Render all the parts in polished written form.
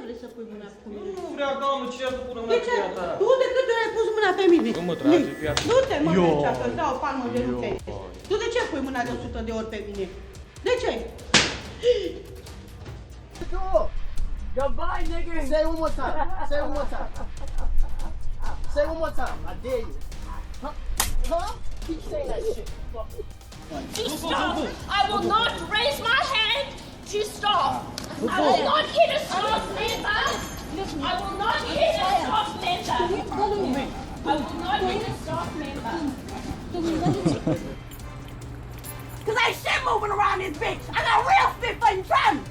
vrei să pui mâna pe mine? Nu vreau, doamnă, ce a făcut mâna De pe ce? ea ta? Tu de câte ori ai pus mâna pe mine? Nu mă trage, fii atent. Du-te, mă, de aici, că-ți dau o palmă de nu te. Tu de ce pui mâna de 100 de ori pe mine? De ce? Goodbye, nigga. Say it one more time. Say it one more time. Say it one more time. I dare you. Huh? Keep saying that shit. Stop! I will not raise my hand to stop. I will not hit a staff member. I will not hit a staff member. I will not hit a staff member. Cause ain't shit moving around this bitch. I got real spit for you, try me.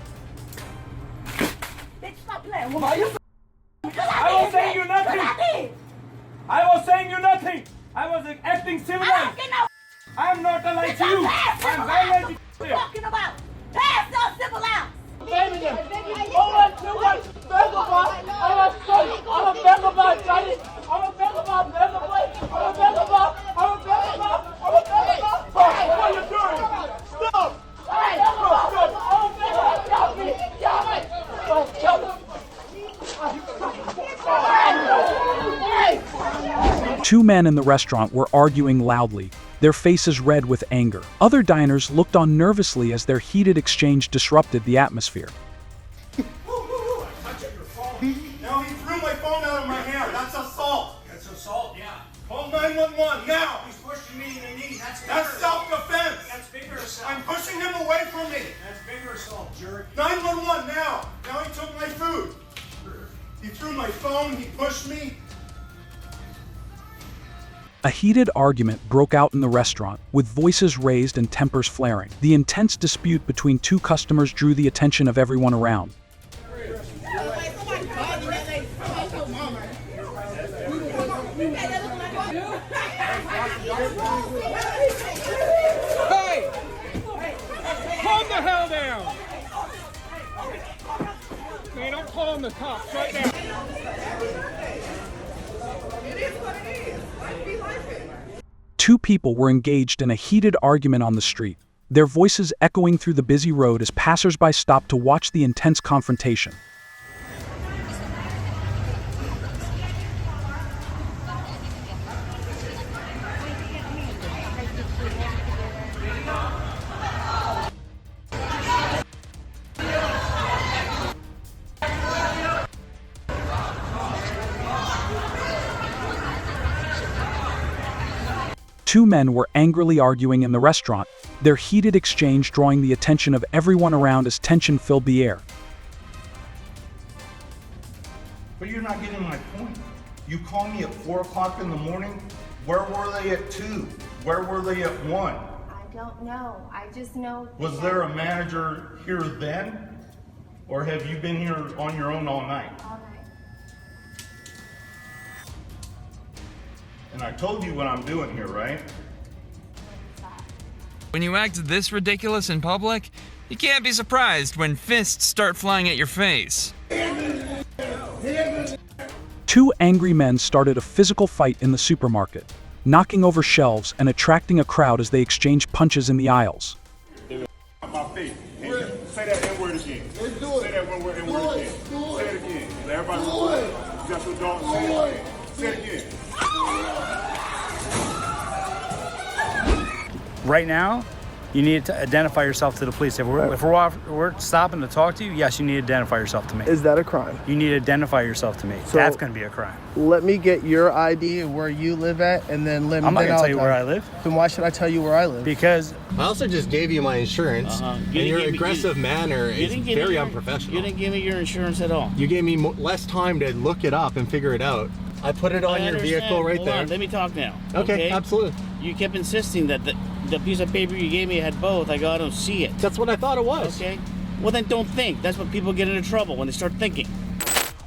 Bitch, stop playing with me. I was saying you nothing. I was saying you nothing. I was acting I don't civilized. get no I'm not like bitch, you. I'm I'm very What you educated. talking about? Pass those civil out. Hold on too much. Vagabond. I'm a vagabond, Johnny. I'm a vagabond. I'm a vagabond. I'm a vagabond. I'm a vagabond. What are you doing? Stop. Hey, stop. I'm a vagabond. Stop me. Stop me. Stop me. Two men in the restaurant were arguing loudly, their faces red with anger. Other diners looked on nervously as their heated exchange disrupted the atmosphere. Now he threw my phone out of my hand. That's assault. That's assault, yeah. Call 911 now. He's pushing me in the knee. That's self-defense. That's bigger assault. I'm pushing him away from me. That's bigger assault, jerk. 911 now. Now he took my food. He threw my phone. He pushed me. A heated argument broke out in the restaurant, with voices raised and tempers flaring. The intense dispute between two customers drew the attention of everyone around. Hey! Calm the hell down! Man, I'm calling the cops right now. Two people were engaged in a heated argument on the street, their voices echoing through the busy road as passers-by stopped to watch the intense confrontation. Two men were angrily arguing in the restaurant, their heated exchange drawing the attention of everyone around as tension filled the air. But you're not getting my point. You call me at 4 o'clock in the morning. Where were they at 2? Where were they at 1? I don't know. I just know. Was there a manager here then? Or have you been here on your own all night? All night. And I told you what I'm doing here, right? When you act this ridiculous in public, you can't be surprised when fists start flying at your face. Two angry men started a physical fight in the supermarket, knocking over shelves and attracting a crowd as they exchanged punches in the aisles. My face. Say that N-word again. Say that N-word again. Say it again. Let everybody just adult say it again. Say it again. Right now, you need to identify yourself to the police. If we're stopping to talk to you, yes, you need to identify yourself to me. Is that a crime? You need to identify yourself to me. So that's going to be a crime. Let me get your ID and where you live at, and then let me. I'm not going to tell you where I live. Then why should I tell you where I live? Because I also just gave you my insurance, and your aggressive manner is very unprofessional. You didn't give me your insurance at all. You gave me less time to look it up and figure it out. I put it on your vehicle right Hold there. on, let me talk now. Okay, absolutely. You kept insisting that the piece of paper you gave me had both. I go, I don't see it. That's what I thought it was. Okay. Well, then don't think. That's when people get into trouble, when they start thinking.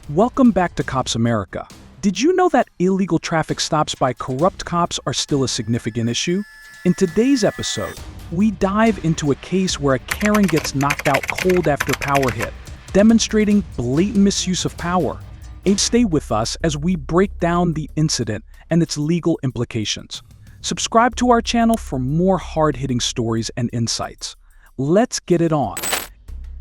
Welcome back to Cops America. Did you know that illegal traffic stops by corrupt cops are still a significant issue? In today's episode, we dive into a case where a Karen gets knocked out cold after power hit, demonstrating blatant misuse of power. And stay with us as we break down the incident and its legal implications. Subscribe to our channel for more hard-hitting stories and insights. Let's get it on.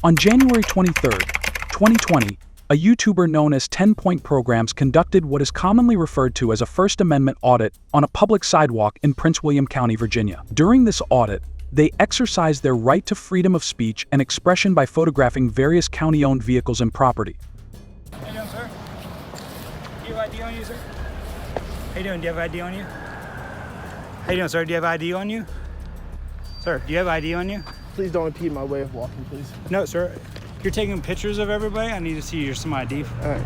On January 23rd, 2020, a YouTuber known as 10 Point Programs conducted what is commonly referred to as a First Amendment audit on a public sidewalk in Prince William County, Virginia. During this audit, they exercised their right to freedom of speech and expression by photographing various county-owned vehicles and property. How you doing, sir? Do you have ID on you, sir? How you doing? Do you have ID on you? How you doing, sir? Do you have ID on you? Sir, do you have ID on you? Please don't impede my way of walking, please. No, sir. You're taking pictures of everybody. I need to see some ID. All right.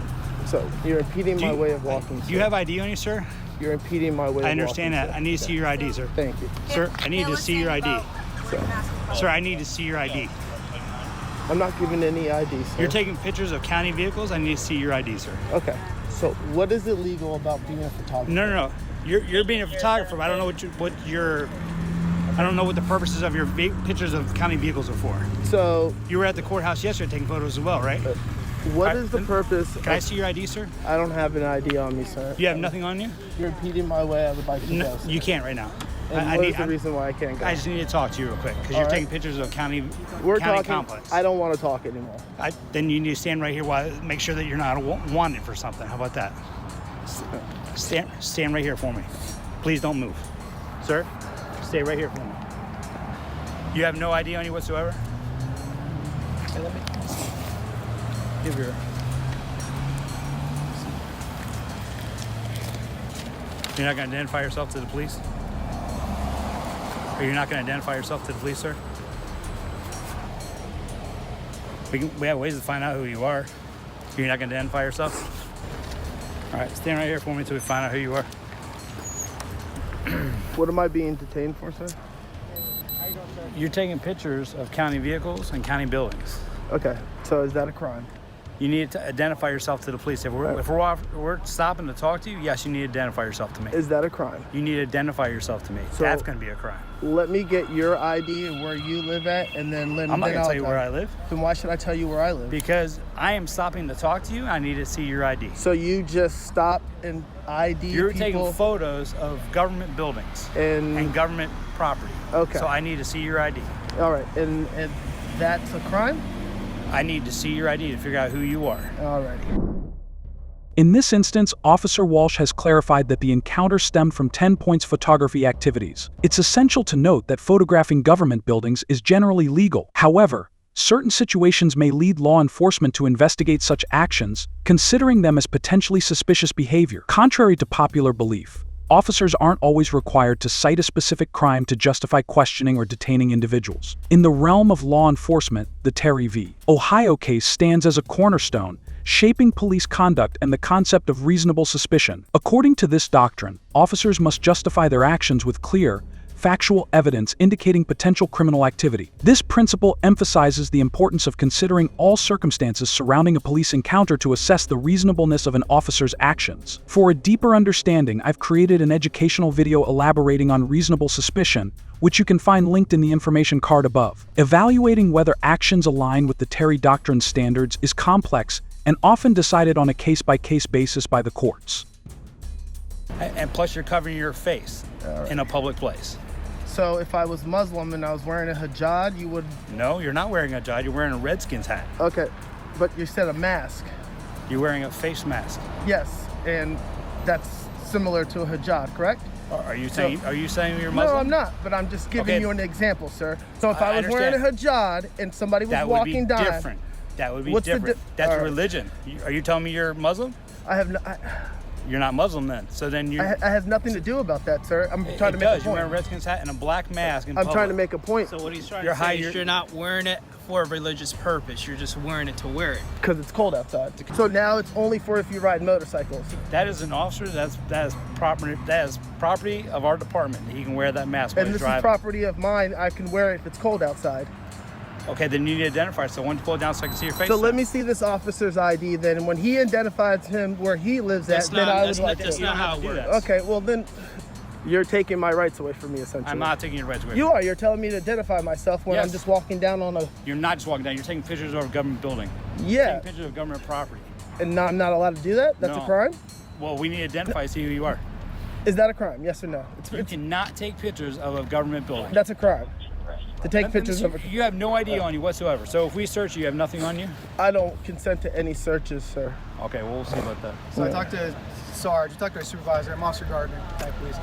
So you're impeding my way of walking. Do you have ID on you, sir? You're impeding my way of walking. I understand that. I need to see your ID, sir. Thank you. Sir, I need to see your ID. Sir, I need to see your ID. I'm not giving any ID, sir. You're taking pictures of county vehicles. I need to see your ID, sir. Okay. So what is illegal about being a photographer? No. You're being a photographer. But I don't know I don't know what the purposes of your pictures of county vehicles are for. So you were at the courthouse yesterday taking photos as well, right? What is the purpose? Can I see your ID, sir? I don't have an ID on me, sir. You have nothing on you? You're impeding my way. I would like to go, sir. You can't right now. And what is the reason why I can't go? I just need to talk to you real quick because you're taking pictures of county complex. I don't want to talk anymore. Then you need to stand right here while make sure that you're not wanted for something. How about that? Stand right here for me. Please don't move. Sir, stay right here for me. You have no ID on you whatsoever? Hey, let me give your... You're not going to identify yourself to the police? Or you're not going to identify yourself to the police, sir? We have ways to find out who you are. You're not going to identify yourself? All right, stand right here for me until we find out who you are. What am I being detained for, sir? You're taking pictures of county vehicles and county buildings. Okay, so is that a crime? You need to identify yourself to the police. If we're stopping to talk to you, yes, you need to identify yourself to me. Is that a crime? You need to identify yourself to me. So that's going to be a crime. Let me get your ID and where you live at, and then I'm not going to tell you where I live. Then why should I tell you where I live? Because I am stopping to talk to you. I need to see your ID. So you just stop and ID You're people? taking photos of government buildings and government property. Okay. So I need to see your ID. All right, and that's a crime? I need to see your ID to figure out who you are. All righty. In this instance, Officer Walsh has clarified that the encounter stemmed from 10 Point's photography activities. It's essential to note that photographing government buildings is generally legal. However, certain situations may lead law enforcement to investigate such actions, considering them as potentially suspicious behavior. Contrary to popular belief, officers aren't always required to cite a specific crime to justify questioning or detaining individuals. In the realm of law enforcement, the Terry v. Ohio case stands as a cornerstone, shaping police conduct and the concept of reasonable suspicion. According to this doctrine, officers must justify their actions with clear, factual evidence indicating potential criminal activity. This principle emphasizes the importance of considering all circumstances surrounding a police encounter to assess the reasonableness of an officer's actions. For a deeper understanding, I've created an educational video elaborating on reasonable suspicion, which you can find linked in the information card above. Evaluating whether actions align with the Terry Doctrine standards is complex and often decided on a case-by-case basis by the courts. And plus you're covering your face in a public place. So if I was Muslim and I was wearing a hijab, you would... No, you're not wearing a hijab. You're wearing a Redskins hat. Okay, but you said a mask. You're wearing a face mask. Yes, and that's similar to a hijab, correct? Are you saying you're Muslim? No, I'm not, but I'm just giving you an example, sir. So if I was wearing a hijab and somebody was walking down... That would be different. That's a religion. Are you telling me you're Muslim? I have no... You're not Muslim then. So then you... I have nothing to do about that, sir. I'm trying to make a point. You're wearing a Redskins hat and a black mask in I'm trying to make a point. So what he's trying to say is you're not wearing it for a religious purpose. You're just wearing it to wear it. Because it's cold outside. So now it's only for if you ride motorcycles. That is an officer. That is property of our department. He can wear that mask while he's driving. And this is property of mine. I can wear it if it's cold outside. Okay, then you need to identify. So I want you to pull it down so I can see your face. So let me see this officer's ID then. And when he identifies him where he lives at, then I would like to... That's not how it works. Okay, well then you're taking my rights away from me, essentially. I'm not taking your rights away. You are. You're telling me to identify myself when I'm just walking down on a... You're not just walking down. You're taking pictures of a government building. Yeah. You're taking pictures of government property. And I'm not allowed to do that? That's a crime? Well, we need to identify, see who you are. Is that a crime? Yes or no? You cannot take pictures of a government building. That's a crime. to take pictures of You have no ID on you whatsoever. So if we search you have nothing on you? I don't consent to any searches, sir. Okay, well, we'll see about that. So I talked to Sarge, I talked to our supervisor, I'm Officer Gardner, type please.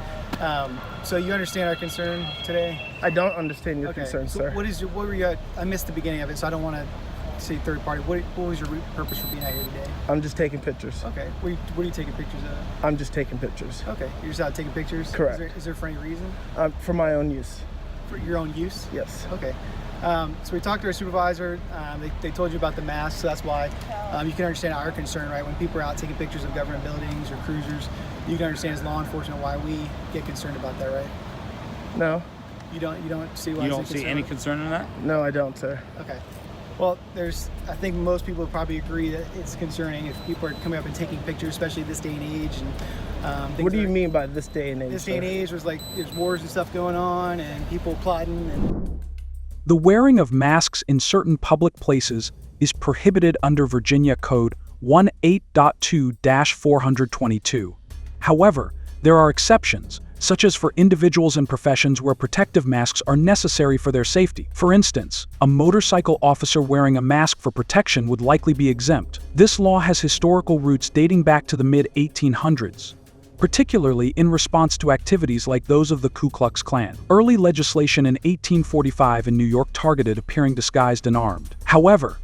So you understand our concern today? I don't understand your concern, so sir. What were you, I missed the beginning of it, so I don't want to say third party. What was your purpose for being out here today? I'm just taking pictures. Okay, what are you taking pictures of? I'm just taking pictures. Okay, you're just out taking pictures? Correct. Is there for any reason? For my own use. For your own use? Yes. Okay. So we talked to our supervisor. They told you about the mask, so that's why you can understand our concern, right? When people are out taking pictures of government buildings or cruisers, you can understand as law enforcement why we get concerned about that, right? No. You don't see why? You don't see any concern in that? No, I don't, sir. Okay. Well, I think most people would probably agree that it's concerning if people are coming up and taking pictures, especially this day and age. And what do you mean by this day and age? This day and age was like there's wars and stuff going on, and people plotting. And The wearing of masks in certain public places is prohibited under Virginia Code 18.2-422. However, there are exceptions, such as for individuals and professions where protective masks are necessary for their safety. For instance, a motorcycle officer wearing a mask for protection would likely be exempt. This law has historical roots dating back to the mid-1800s, particularly in response to activities like those of the Ku Klux Klan. Early legislation in 1845 in New York targeted appearing disguised and armed. However,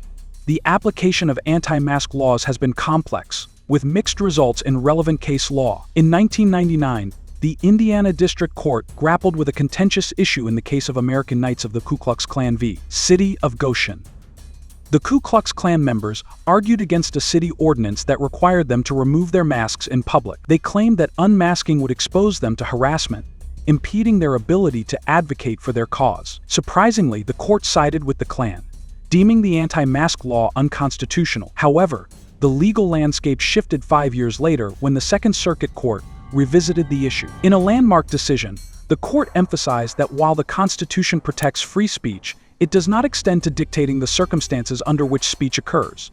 the application of anti-mask laws has been complex, with mixed results in relevant case law. In 1999, the Indiana District Court grappled with a contentious issue in the case of American Knights of the Ku Klux Klan v. City of Goshen. The Ku Klux Klan members argued against a city ordinance that required them to remove their masks in public. They claimed that unmasking would expose them to harassment, impeding their ability to advocate for their cause. Surprisingly, the court sided with the Klan, deeming the anti-mask law unconstitutional. However, the legal landscape shifted 5 years later when the Second Circuit Court revisited the issue. In a landmark decision, the court emphasized that while the Constitution protects free speech, it does not extend to dictating the circumstances under which speech occurs.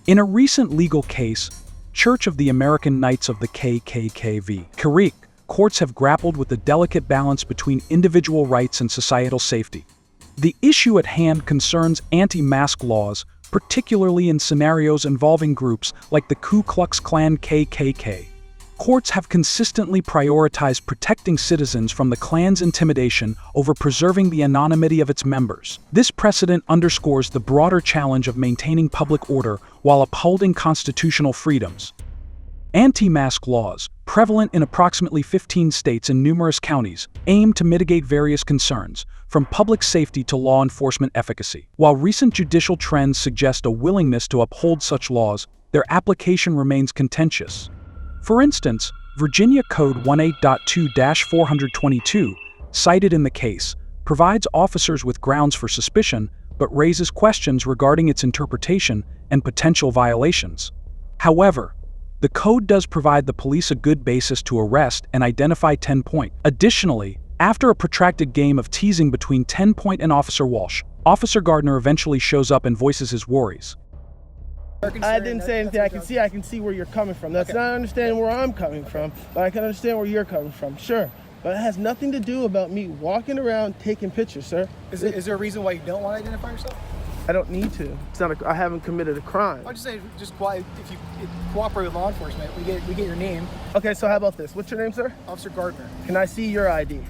In a recent legal case, Church of the American Knights of the KKK v. Carrick, courts have grappled with the delicate balance between individual rights and societal safety. The issue at hand concerns anti-mask laws, particularly in scenarios involving groups like the Ku Klux Klan KKK. Courts have consistently prioritized protecting citizens from the Klan's intimidation over preserving the anonymity of its members. This precedent underscores the broader challenge of maintaining public order while upholding constitutional freedoms. Anti-mask laws, prevalent in approximately 15 states and numerous counties, aim to mitigate various concerns, from public safety to law enforcement efficacy. While recent judicial trends suggest a willingness to uphold such laws, their application remains contentious. For instance, Virginia Code 18.2-422, cited in the case, provides officers with grounds for suspicion, but raises questions regarding its interpretation and potential violations. However, the code does provide the police a good basis to arrest and identify 10 Point. Additionally, after a protracted game of teasing between 10 Point and Officer Walsh, Officer Gardner eventually shows up and voices his worries. I didn't say anything. I can see where you're coming from. That's not understanding where I'm coming from, but I can understand where you're coming from. Sure. But it has nothing to do about me walking around taking pictures, sir. Is there a reason why you don't want to identify yourself? I don't need to. It's not I haven't committed a crime. I'll just say, if you cooperate with law enforcement, we get your name. Okay, so how about this? What's your name, sir? Officer Gardner. Can I see your ID?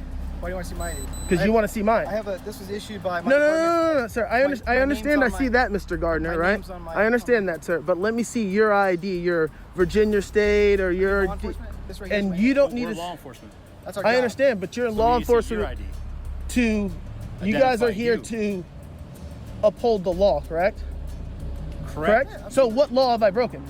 Why do you want to see my ID? Because you want to see mine. This was issued by my No, sir. I understand. I see that, Mr. Gardner, right? I understand that, sir. But let me see your ID, your Virginia State or your... Law enforcement? This right and you don't need to... law enforcement. That's our job. I understand, but you're law enforcement to... You guys are here to uphold the law, correct? Correct. Yeah, so what law have I broken?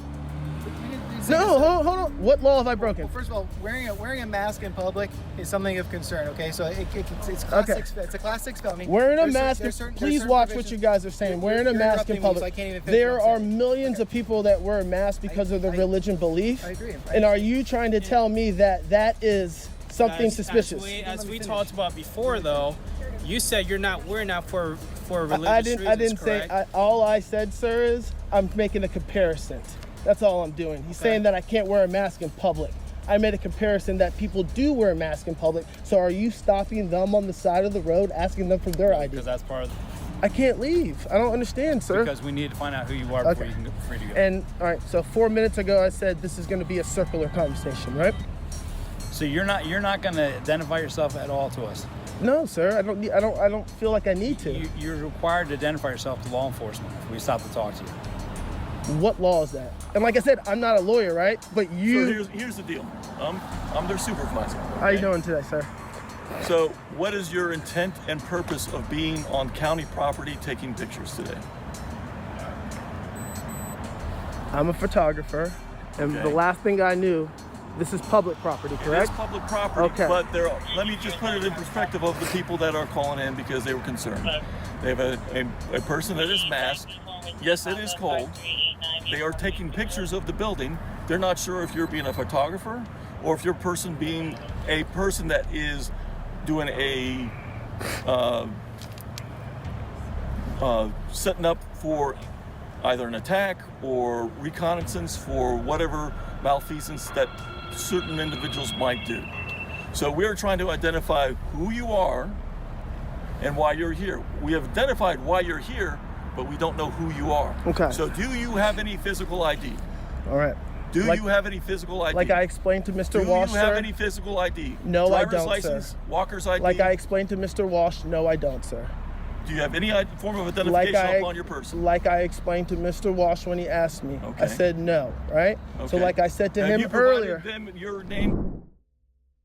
No, hold on. What law have I broken? Well, first of all, wearing a mask in public is something of concern. Okay, so it's class 6. It's a class 6 felony. Wearing a mask. Please watch what you guys are saying. Wearing a mask in public. There are millions of people that wear masks because of their religion belief. I agree. And are you trying to tell me that that is something suspicious? As we talked about before, though, you said you're not wearing that for religious reasons. I didn't correct? say. All I said, sir, is I'm making a comparison. That's all I'm doing. He's saying that I can't wear a mask in public. I made a comparison that people do wear a mask in public. So are you stopping them on the side of the road, asking them for their ID? Because that's part of the... I can't leave. I don't understand, sir. Because we need to find out who you are before you can get free to go. And all right, so 4 minutes ago I said this is going to be a circular conversation, right? So you're not going to identify yourself at all to us? No, sir. I don't feel like I need to. You're required to identify yourself to law enforcement if we stop to talk to you. What law is that? And like I said, I'm not a lawyer, right? But you... So here's the deal. I'm their supervisor. Okay? How you doing today, sir? So what is your intent and purpose of being on county property taking pictures today? I'm a photographer, and the last thing I knew, this is public property, correct? It is public property, okay. But let me just put it in perspective of the people that are calling in because they were concerned. They have a person that is masked. Yes, it is cold. They are taking pictures of the building. They're not sure if you're being a photographer or if you're being a person that is doing a setting up for either an attack or reconnaissance for whatever malfeasance that certain individuals might do. So we're trying to identify who you are and why you're here. We have identified why you're here, but we don't know who you are. Okay. So do you have any physical ID? All right. Do you have any physical ID? Like I explained to Mr. Walsh, Do you have sir? any physical ID? No, I don't, Driver's license, sir. walker's ID? Like I explained to Mr. Walsh, no, I don't, sir. Do you have any form of identification upon your person? Like I explained to Mr. Walsh when he asked me. Okay. I said no, right? Okay. So like I said to him you provided earlier. them your name?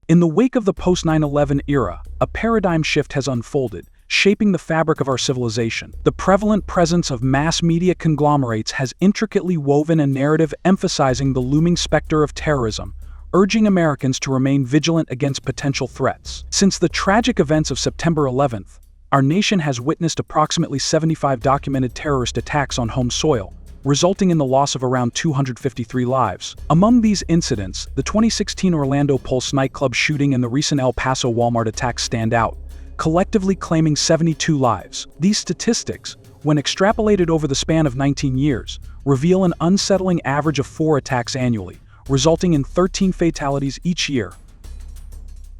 In the wake of the post-9/11 era, a paradigm shift has unfolded, shaping the fabric of our civilization. The prevalent presence of mass media conglomerates has intricately woven a narrative emphasizing the looming specter of terrorism, urging Americans to remain vigilant against potential threats. Since the tragic events of September 11th, our nation has witnessed approximately 75 documented terrorist attacks on home soil, resulting in the loss of around 253 lives. Among these incidents, the 2016 Orlando Pulse nightclub shooting and the recent El Paso Walmart attack stand out, collectively claiming 72 lives. These statistics, when extrapolated over the span of 19 years, reveal an unsettling average of 4 attacks annually, resulting in 13 fatalities each year.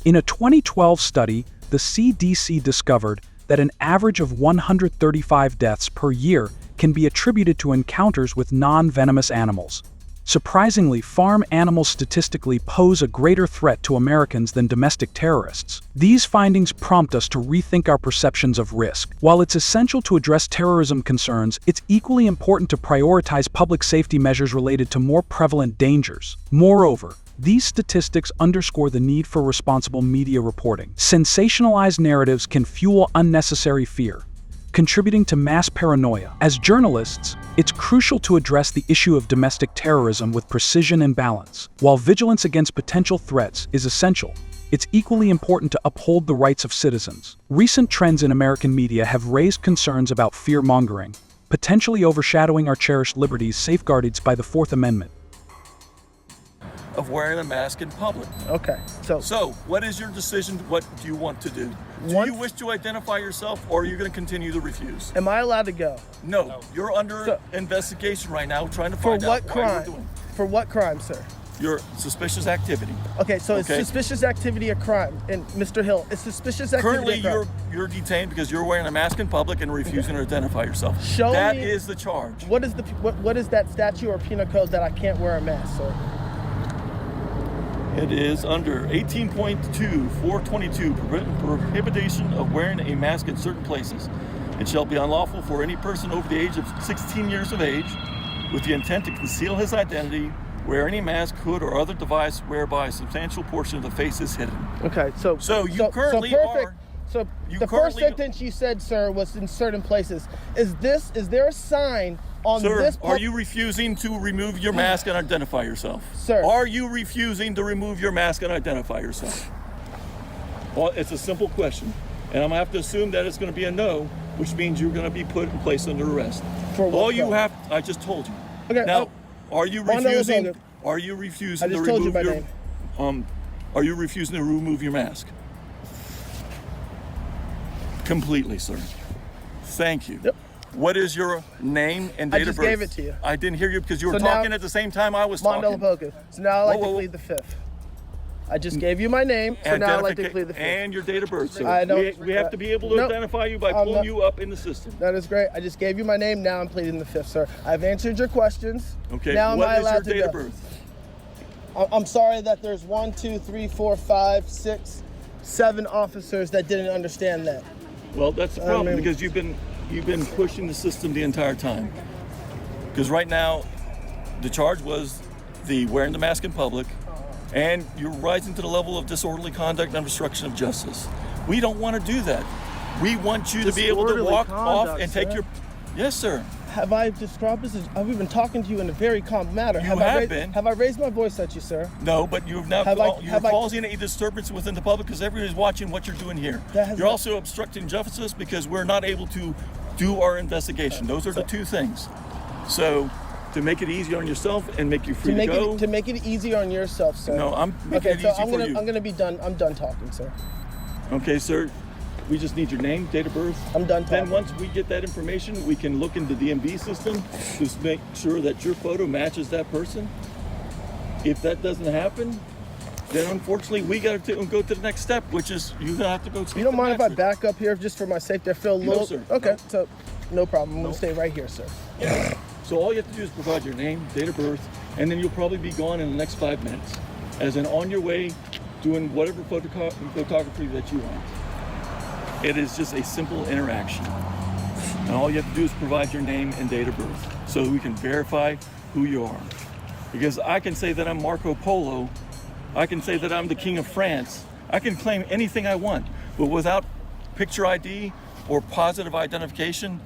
In a 2012 study, the CDC discovered that an average of 135 deaths per year can be attributed to encounters with non-venomous animals. Surprisingly, farm animals statistically pose a greater threat to Americans than domestic terrorists. These findings prompt us to rethink our perceptions of risk. While it's essential to address terrorism concerns, it's equally important to prioritize public safety measures related to more prevalent dangers. Moreover, these statistics underscore the need for responsible media reporting. Sensationalized narratives can fuel unnecessary fear, contributing to mass paranoia. As journalists, it's crucial to address the issue of domestic terrorism with precision and balance. While vigilance against potential threats is essential, it's equally important to uphold the rights of citizens. Recent trends in American media have raised concerns about fear-mongering, potentially overshadowing our cherished liberties safeguarded by the Fourth Amendment. Of wearing a mask in public. Okay. So, what is your decision? What do you want to do? Do you wish to identify yourself, or are you going to continue to refuse? Am I allowed to go? No. You're under investigation right now, trying to find out what you're doing. For what crime, sir? Your suspicious activity. Okay, so is suspicious activity a crime? And Mr. Hill, is suspicious activity Currently, you're detained because you're wearing a mask in public and refusing to identify yourself. That is the charge. What is what is that statute or penal code that I can't wear a mask, sir? It is under 18.2/422, prohibition of wearing a mask in certain places. It shall be unlawful for any person over the age of 16 years of age with the intent to conceal his identity, wear any mask, hood, or other device whereby a substantial portion of the face is hidden. Okay, so the first sentence you said, sir, was in certain places. Is there a sign on this? Sir, are you refusing to remove your mask and identify yourself? Sir. Are you refusing to remove your mask and identify yourself? Well, it's a simple question. And I'm going to have to assume that it's going to be a no, which means you're going to be put and placed under arrest. For what? All you have, I just told you. Okay. Now, are you refusing? Are you I refusing just to told remove you my your? name. Are you refusing to remove your mask? Completely, sir. Thank you. Yep. What is your name and date of birth? I just gave it to you. I didn't hear you because you were talking at the same time I was talking. So now I'd like to plead the fifth. I just gave you my name, so now I'd like to plead the fifth. And your date of birth, sir. I don't, we have to be able to identify you by pulling you up in the system. That is great. I just gave you my name, now I'm pleading the fifth, sir. I've answered your questions. Okay, now what is your to date go? of birth? I'm sorry that there's 1, 2, 3, 4, 5, 6, 7 officers that didn't understand that. Well, that's the problem, because you've been pushing the system the entire time. Because right now, the charge was the wearing the mask in public, and you're rising to the level of disorderly conduct and obstruction of justice. We don't want to do that. We want you to be able to walk off and take your... Yes, sir. Have I described this? I've been talking to you in a very calm manner. You have been. Have I raised my voice at you, sir? No, but you're causing a disturbance within the public because everybody's watching what you're doing here. You're also obstructing justice because we're not able to do our investigation. Those are the two things. So, to make it easier on yourself and make you free to go. To make it easier on yourself, sir. No, I'm making it easy for you. I'm gonna be done. I'm done talking, sir. Okay, sir. We just need your name, date of birth. I'm done talking. Then once we get that information, we can look into the DMV system to make sure that your photo matches that person. If that doesn't happen, then unfortunately we got to go to the next step, which is you have to go. You don't mind if I back up here just for my safety? I feel a little. No, sir. Okay, so no problem. I'm gonna stay right here, sir. Yeah. So all you have to do is provide your name, date of birth, and then you'll probably be gone in the next 5 minutes, as in on your way, doing whatever photography that you want. It is just a simple interaction. And all you have to do is provide your name and date of birth so that we can verify who you are. Because I can say that I'm Marco Polo, I can say that I'm the King of France, I can claim anything I want, but without picture ID or positive identification,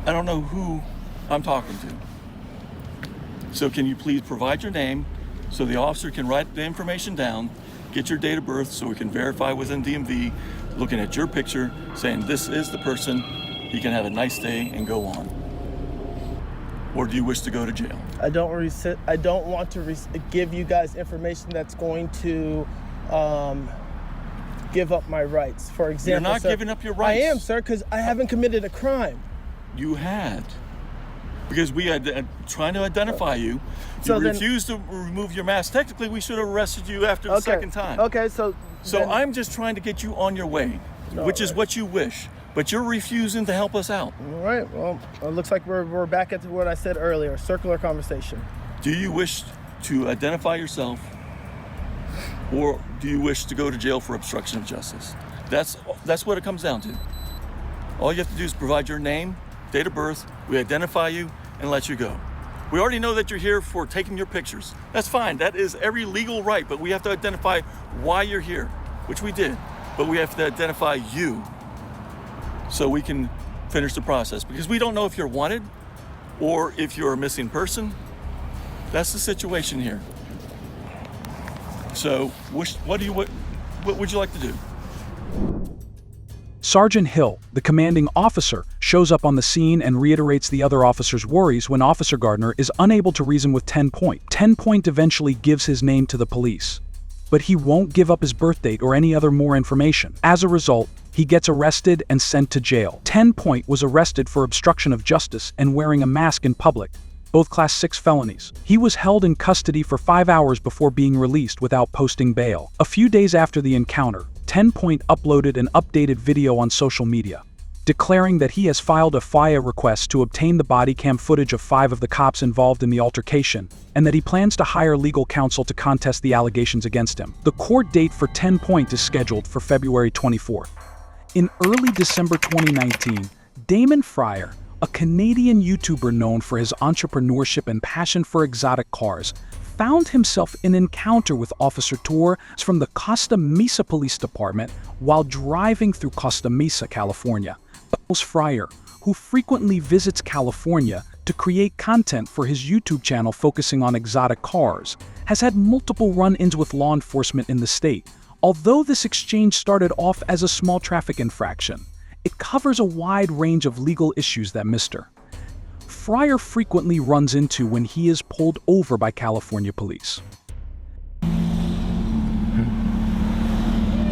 I don't know who I'm talking to. So can you please provide your name so the officer can write the information down, get your date of birth so we can verify within DMV, looking at your picture, saying this is the person, you can have a nice day and go on. Or do you wish to go to jail? I don't want to give you guys information that's going to give up my rights. For example, you're not giving up your rights. I am, sir, because I haven't committed a crime. You had. Because we had trying to identify you. You refused to remove your mask. Technically, we should have arrested you after the second time. Okay, so I'm just trying to get you on your way, which is what you wish. But you're refusing to help us out. All right, well, it looks like we're back at what I said earlier, circular conversation. Do you wish to identify yourself, or do you wish to go to jail for obstruction of justice? That's what it comes down to. All you have to do is provide your name, date of birth, we identify you, and let you go. We already know that you're here for taking your pictures. That's fine, that is every legal right, but we have to identify why you're here, which we did. But we have to identify you so we can finish the process. Because we don't know if you're wanted or if you're a missing person. That's the situation here. So what would you like to do? Sergeant Hill, the commanding officer, shows up on the scene and reiterates the other officers' worries when Officer Gardner is unable to reason with 10 Point. 10 Point eventually gives his name to the police, but he won't give up his birth date or any other more information. As a result, he gets arrested and sent to jail. 10 Point was arrested for obstruction of justice and wearing a mask in public, both Class 6 felonies. He was held in custody for 5 hours before being released without posting bail. A few days after the encounter, 10 Point uploaded an updated video on social media, declaring that he has filed a FOIA request to obtain the body cam footage of 5 of the cops involved in the altercation, and that he plans to hire legal counsel to contest the allegations against him. The court date for 10 Point is scheduled for February 24th. In early December 2019, Damon Fryer, a Canadian YouTuber known for his entrepreneurship and passion for exotic cars, found himself in an encounter with Officer Torres from the Costa Mesa Police Department while driving through Costa Mesa, California. Fryer, who frequently visits California to create content for his YouTube channel focusing on exotic cars, has had multiple run-ins with law enforcement in the state. Although this exchange started off as a small traffic infraction, it covers a wide range of legal issues that Mr. Fryer frequently runs into when he is pulled over by California police.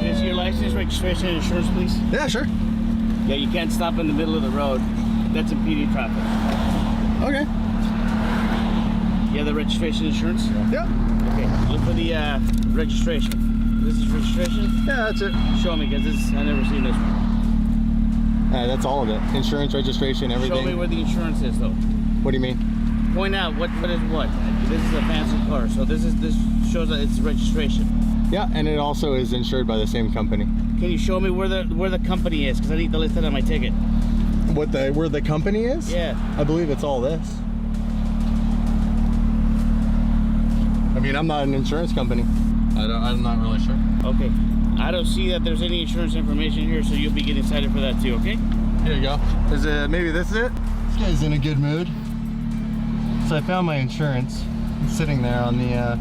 Is your license, registration, and insurance, please? Yeah, sure. Yeah, you can't stop in the middle of the road. That's impeding traffic. Okay. You have the registration insurance? Yep. Okay, look for the registration. This is registration? Yeah, that's it. Show me, because I never seen this one. That's all of it. Insurance, registration, everything. Show me where the insurance is, though. What do you mean? Point out what is what. This is a fancy car, so this shows that it's registration. Yeah, and it also is insured by the same company. Can you show me where the company is? Because I need to list that on my ticket. Where the company is? Yeah. I believe it's all this. I mean, I'm not an insurance company. I'm not really sure. Okay. I don't see that there's any insurance information here, so you'll be getting cited for that too, okay? Here you go. Maybe this is it? This guy's in a good mood. So I found my insurance. It's sitting there on the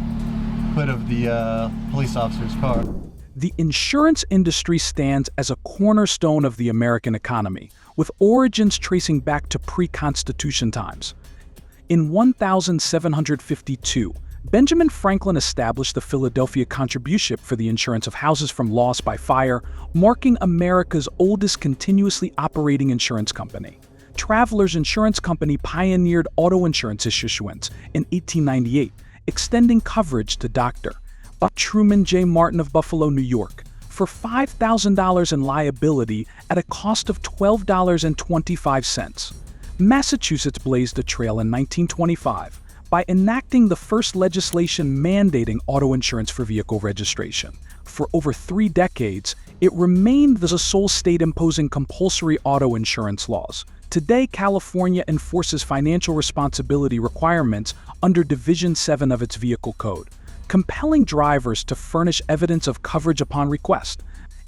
hood of the police officer's car. The insurance industry stands as a cornerstone of the American economy, with origins tracing back to pre-Constitution times. In 1752, Benjamin Franklin established the Philadelphia Contribution for the insurance of houses from loss by fire, marking America's oldest continuously operating insurance company. Travelers Insurance Company pioneered auto insurance issuance in 1898, extending coverage to Dr. Truman J. Martin of Buffalo, New York, for $5,000 in liability at a cost of $12.25. Massachusetts blazed a trail in 1925 by enacting the first legislation mandating auto insurance for vehicle registration. For over 3 decades, it remained the sole state imposing compulsory auto insurance laws. Today, California enforces financial responsibility requirements under Division 7 of its vehicle code, compelling drivers to furnish evidence of coverage upon request.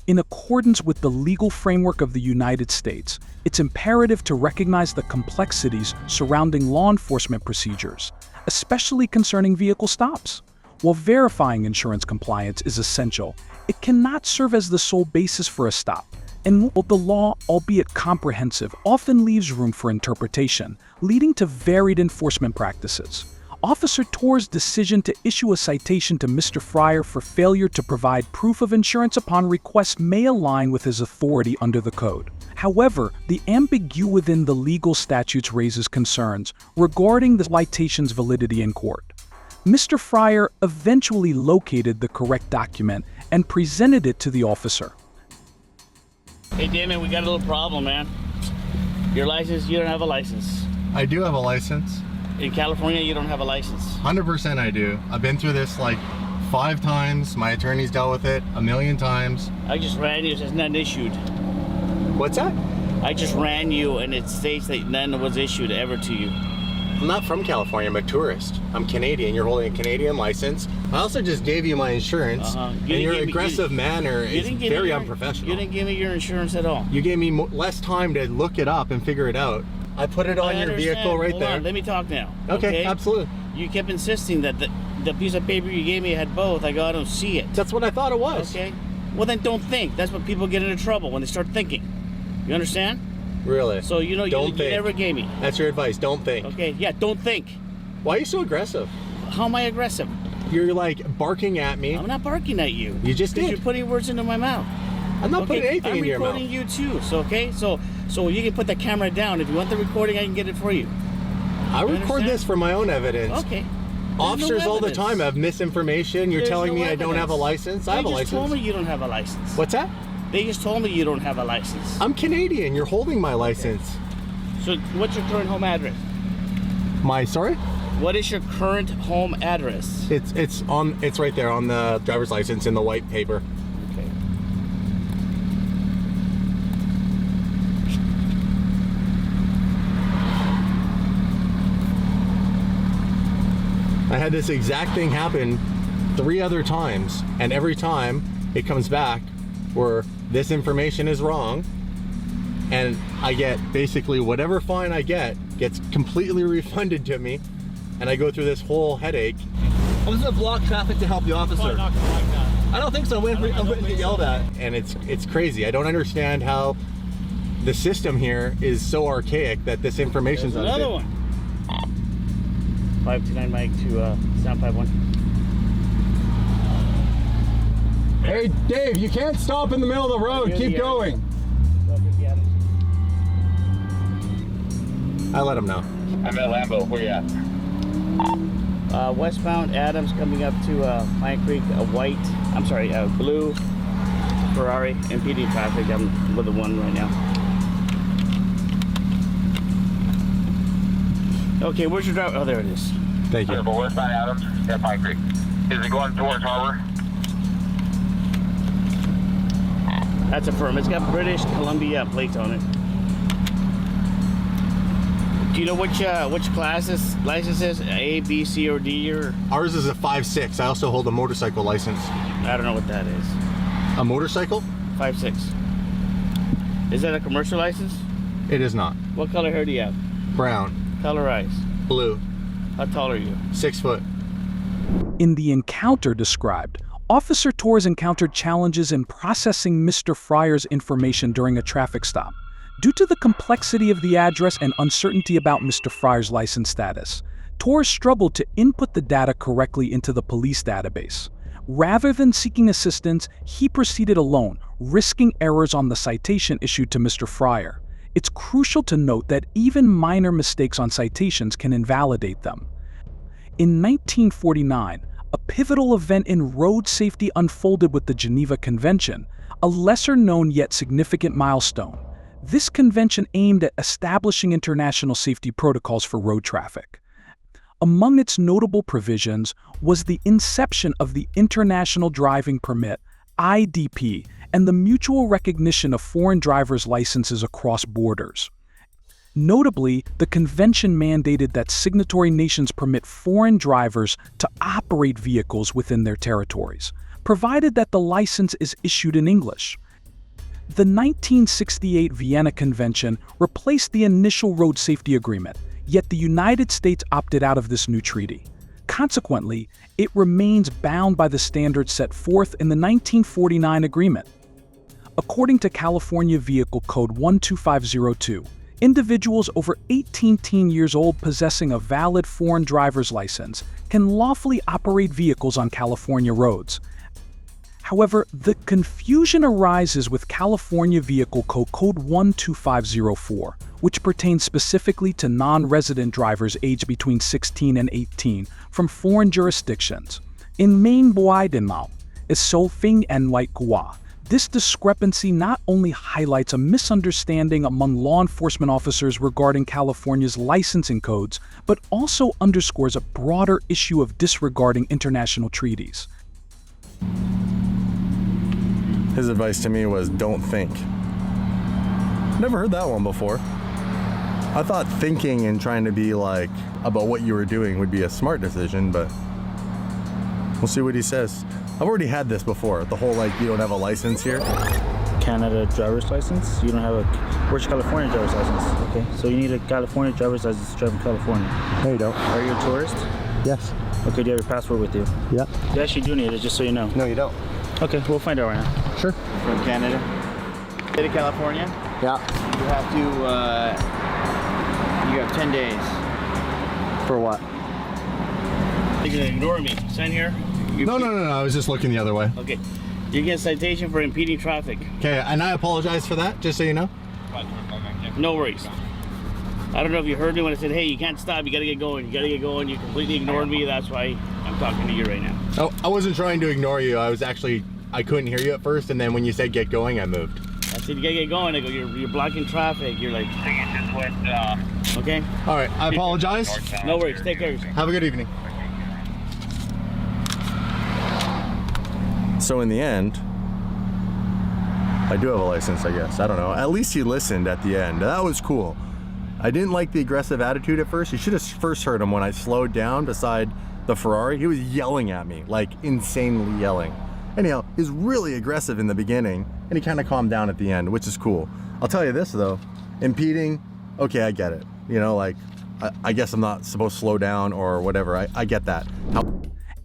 In accordance with the legal framework of the United States, it's imperative to recognize the complexities surrounding law enforcement procedures, especially concerning vehicle stops. While verifying insurance compliance is essential, it cannot serve as the sole basis for a stop. And the law, albeit comprehensive, often leaves room for interpretation, leading to varied enforcement practices. Officer Torr's decision to issue a citation to Mr. Fryer for failure to provide proof of insurance upon request may align with his authority under the code. However, the ambiguity within the legal statutes raises concerns regarding the citation's validity in court. Mr. Fryer eventually located the correct document and presented it to the officer. Hey, Damon, we got a little problem, man. Your license, you don't have a license. I do have a license. In California, you don't have a license. 100% I do. I've been through this like 5 times. My attorney's dealt with it 1,000,000 times. I just ran you, it says none issued. What's that? I just ran you and it states that none was issued ever to you. I'm not from California, I'm a tourist. I'm Canadian, you're holding a Canadian license. I also just gave you my insurance, and your aggressive manner is very unprofessional. You didn't give me your insurance at all. You gave me less time to look it up and figure it out. I put it on your vehicle right there. Hold on, let me talk now. Okay, absolutely. You kept insisting that the piece of paper you gave me had both. I go, I don't see it. That's what I thought it was. Okay. Well, then don't think. That's what people get into trouble when they start thinking. You understand? Really? So, you know, you never gave me. That's your advice. Don't think. Okay, yeah, don't think. Why are you so aggressive? How am I aggressive? You're like barking at me. I'm not barking at you. You just did. You're putting words into my mouth. I'm not putting anything in your mouth. I'm recording you too, so okay? So you can put the camera down. If you want the recording, I can get it for you. I record this for my own evidence. Okay. Officers all the time have misinformation. You're telling me I don't have a license. I have a license. They just told me you don't have a license. What's that? They just told me you don't have a license. I'm Canadian. You're holding my license. So what's your current home address? Sorry? What is your current home address? It's right there on the driver's license in the white paper. Okay. I had this exact thing happen 3 other times, and every time it comes back where this information is wrong, and I get basically whatever fine I get gets completely refunded to me, and I go through this whole headache. I'm just gonna block traffic to help the officer. I don't think so. I'm waiting to get yelled at. And it's crazy. I don't understand how the system here is so archaic that this information's There's another one. 529 Mike to Sound 51. Hey, Dave, you can't stop in the middle of the road. Keep going. I let him know. I'm at Lambeau. Where you at? Westbound Adams coming up to Pine Creek, a blue Ferrari impeding traffic. I'm with the one right now. Okay, where's your driver? Oh, there it is. Thank you. Westbound Adams at Pine Creek. Is it going towards Harbor? That's a firm. It's got British Columbia plates on it. Do you know which classes licenses? A, B, C, or D? Or ours is a 5.6. I also hold a motorcycle license. I don't know what that is. A motorcycle? 5.6. Is that a commercial license? It is not. What color hair do you have? Brown. Color eyes? Blue. How tall are you? 6 foot. In the encounter described, Officer Torres encountered challenges in processing Mr. Fryer's information during a traffic stop. Due to the complexity of the address and uncertainty about Mr. Fryer's license status, Torres struggled to input the data correctly into the police database. Rather than seeking assistance, he proceeded alone, risking errors on the citation issued to Mr. Fryer. It's crucial to note that even minor mistakes on citations can invalidate them. In 1949, a pivotal event in road safety unfolded with the Geneva Convention, a lesser-known yet significant milestone. This convention aimed at establishing international safety protocols for road traffic. Among its notable provisions was the inception of the International Driving Permit, IDP, and the mutual recognition of foreign drivers' licenses across borders. Notably, the convention mandated that signatory nations permit foreign drivers to operate vehicles within their territories, provided that the license is issued in English. The 1968 Vienna Convention replaced the initial road safety agreement, yet the United States opted out of this new treaty. Consequently, it remains bound by the standards set forth in the 1949 agreement. According to California Vehicle Code 12502, individuals over 18 years old possessing a valid foreign driver's license can lawfully operate vehicles on California roads. However, the confusion arises with California Vehicle Code 12504, which pertains specifically to non-resident drivers aged between 16 and 18 from foreign jurisdictions. In Maine, Boidenmau, Isolfing and Waikua, this discrepancy not only highlights a misunderstanding among law enforcement officers regarding California's licensing codes, but also underscores a broader issue of disregarding international treaties. His advice to me was, don't think. Never heard that one before. I thought thinking and trying to be like about what you were doing would be a smart decision, but we'll see what he says. I've already had this before, the whole like, you don't have a license here. Canada driver's license? You don't have a... Where's your California driver's license? Okay, so you need a California driver's license to drive in California. No, you don't. Are you a tourist? Yes. Okay, do you have your passport with you? Yeah. You actually do need it, just so you know. No, you don't. Okay, we'll find out right now. Sure. From Canada. State of California? Yeah. You have to, you have 10 days. For what? You're gonna ignore me. Sign here. No, I was just looking the other way. Okay. You get a citation for impeding traffic. Okay, and I apologize for that, just so you know. No worries. I don't know if you heard me when I said, hey, you can't stop, you gotta get going, you gotta get going. You completely ignored me, that's why I'm talking to you right now. Oh, I wasn't trying to ignore you. I couldn't hear you at first, and then when you said get going, I moved. I said, you gotta get going. I go, you're blocking traffic. You're like, okay? All right, I apologize. No worries, take care of yourself. Have a good evening. So in the end, I do have a license, I guess. I don't know. At least he listened at the end. That was cool. I didn't like the aggressive attitude at first. You should have first heard him when I slowed down beside the Ferrari. He was yelling at me, like insanely yelling. Anyhow, he was really aggressive in the beginning, and he kind of calmed down at the end, which is cool. I'll tell you this though, impeding, okay, I get it. You know, like, I guess I'm not supposed to slow down or whatever. I get that.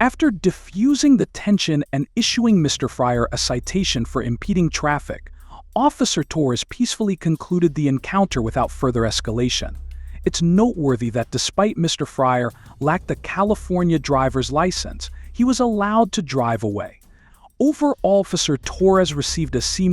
After diffusing the tension and issuing Mr. Fryer a citation for impeding traffic, Officer Torres peacefully concluded the encounter without further escalation. It's noteworthy that despite Mr. Fryer lacked the California driver's license, he was allowed to drive away. Overall, Officer Torres received a C-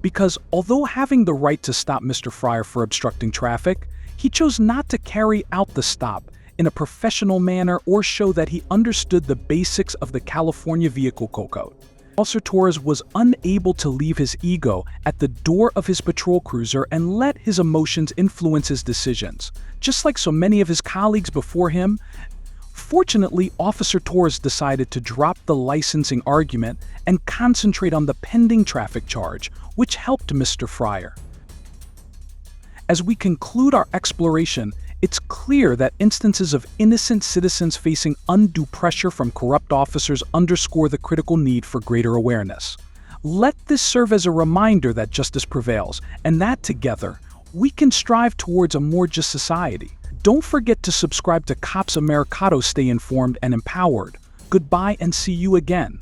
because although having the right to stop Mr. Fryer for obstructing traffic, he chose not to carry out the stop, in a professional manner or show that he understood the basics of the California Vehicle Code. Officer Torres was unable to leave his ego at the door of his patrol cruiser and let his emotions influence his decisions. Just like so many of his colleagues before him, fortunately, Officer Torres decided to drop the licensing argument and concentrate on the pending traffic charge, which helped Mr. Fryer. As we conclude our exploration, it's clear that instances of innocent citizens facing undue pressure from corrupt officers underscore the critical need for greater awareness. Let this serve as a reminder that justice prevails, and that together, we can strive towards a more just society. Don't forget to subscribe to Cops Americano. Stay informed and empowered. Goodbye and see you again.